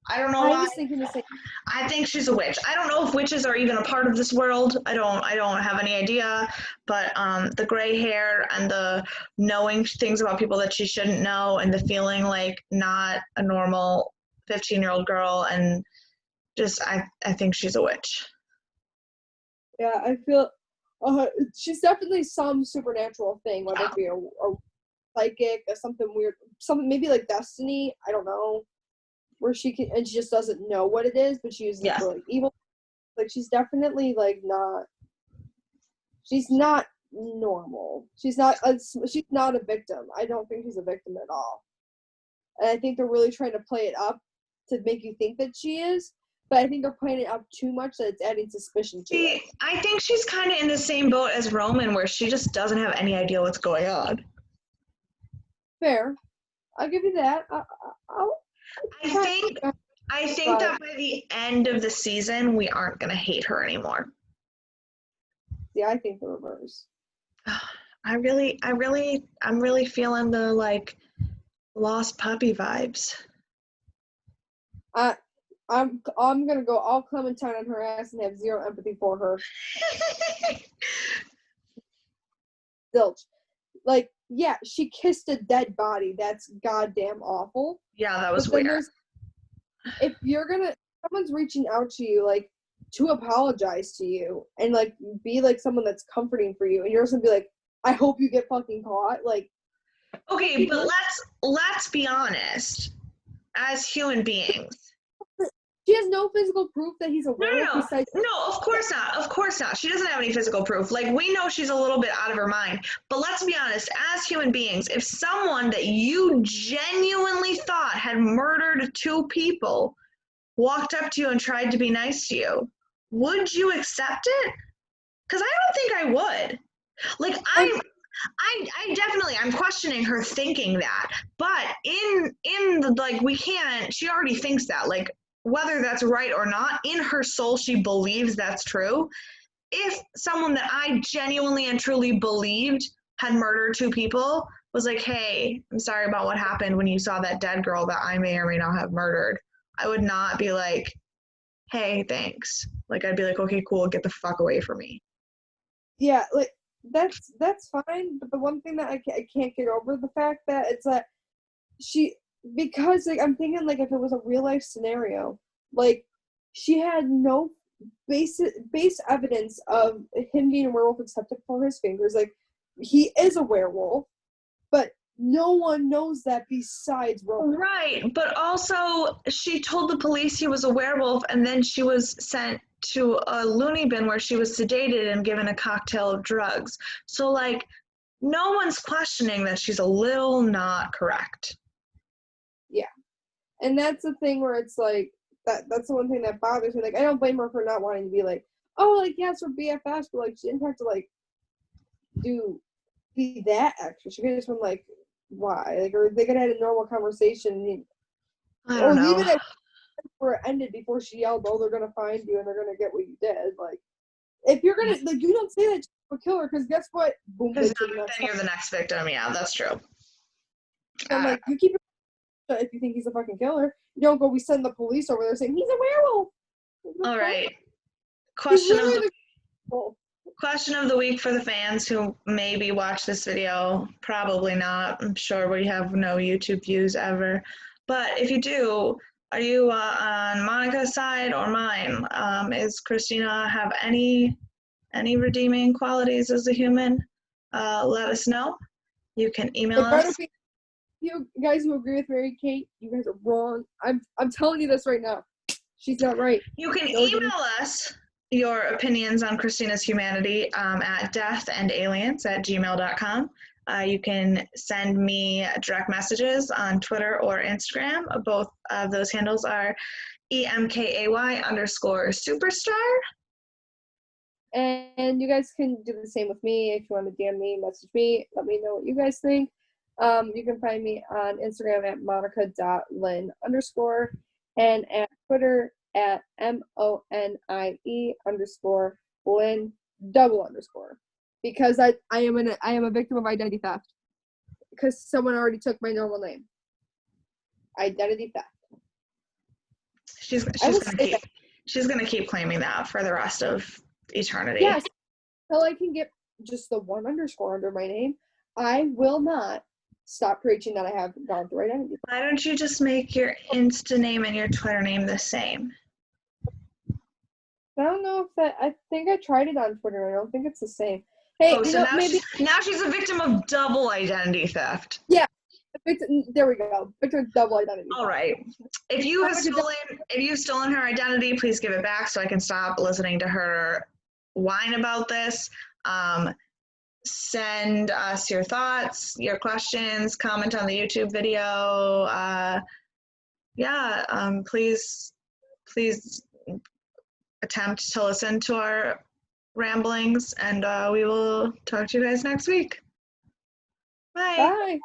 I don't know why. I was thinking the same. I think she's a witch. I don't know if witches are even a part of this world. I don't have any idea. But the gray hair and the knowing things about people that she shouldn't know, and the feeling like not a normal 15-year-old girl, and just I think she's a witch. Yeah, I feel she's definitely some supernatural thing, whether it be a psychic or something weird, something maybe like destiny. I don't know. Where she can, and she just doesn't know what it is, but she uses it for like evil. Like she's definitely like she's not normal. She's not a victim. I don't think she's a victim at all. And I think they're really trying to play it up to make you think that she is, but I think they're playing it up too much that it's adding suspicion to it. I think she's kind of in the same boat as Roman, where she just doesn't have any idea what's going on. Fair. I'll give you that. I think that by the end of the season, we aren't going to hate her anymore. Yeah, I think the reverse. I'm really feeling the like lost puppy vibes. I'm gonna go all Clementine on her ass and have zero empathy for her. Zilch. Like, yeah, she kissed a dead body. That's goddamn awful. Yeah, that was weird. If someone's reaching out to you, like, to apologize to you and, like, be, like, someone that's comforting for you, and you're just gonna be like, I hope you get fucking caught, like. Okay, but let's be honest. As human beings. She has no physical proof that he's a werewolf. No, of course not. Of course not. She doesn't have any physical proof. Like, we know she's a little bit out of her mind. But let's be honest, as human beings, if someone that you genuinely thought had murdered 2 people walked up to you and tried to be nice to you, would you accept it? Because I don't think I would. Like, I'm questioning her thinking that. But in the, like, she already thinks that. Like, whether that's right or not, in her soul, she believes that's true. If someone that I genuinely and truly believed had murdered 2 people was like, hey, I'm sorry about what happened when you saw that dead girl that I may or may not have murdered, I would not be like, hey, thanks. Like, I'd be like, okay, cool, get the fuck away from me. Yeah, like, that's fine, but the one thing that I can't get over the fact that it's that because, like, I'm thinking, like, if it was a real life scenario, like, she had no base evidence of him being a werewolf except for his fingers. Like, he is a werewolf, but no one knows that besides Roman. Right, but also she told the police he was a werewolf, and then she was sent to a loony bin where she was sedated and given a cocktail of drugs. So, like, no one's questioning that she's a little not correct. Yeah. And that's the thing where it's like, that's the one thing that bothers me. Like, I don't blame her for not wanting to be like, oh, like, yes, we're BFFs, but, like, she didn't have to, like, be that extra. She could have just been like, why? Like, or they could have had a normal conversation. I don't know. Leave it at where it ended before she yelled, oh, they're gonna find you and they're gonna get what you did. Like, if you're gonna, like, you don't say that to a killer, because guess what? Boom, then you're the next victim. Yeah, that's true. I'm like, you keep it if you think he's a fucking killer. You don't go, we send the police over there saying he's a werewolf. All right. Question of the week for the fans who maybe watch this video. Probably not. I'm sure we have no YouTube views ever. But if you do, are you on Monica's side or mine? Is Christina have any redeeming qualities as a human? Let us know. You can email us. You guys who agree with Mary Kate, you guys are wrong. I'm telling you this right now. She's not right. You can No, email us your opinions on Christina's humanity at deathandaliens@gmail.com. You can send me direct messages on Twitter or Instagram. Both of those handles are EMKAY_superstar. And you guys can do the same with me. If you want to DM me, message me, let me know what you guys think. You can find me on Instagram at monica.lynn_ and at Twitter at MONIE_Lynn_. Because I am a victim of identity theft. Because someone already took my normal name. Identity theft. She's gonna keep claiming that for the rest of eternity. Yes. Until I can get just the 1_ under my name, I will not stop preaching that I have gone through identity. Why don't you just make your Insta name and your Twitter name the same? I don't know if I think I tried it on Twitter. I don't think it's the same. Hey, now she's a victim of double identity theft. Yeah. There we go. Victim of double identity. All right. If you've stolen her identity, please give it back so I can stop listening to her whine about this. Send us your thoughts, your questions, comment on the YouTube video. Please attempt to listen to our ramblings, and we will talk to you guys next week. Bye. Bye.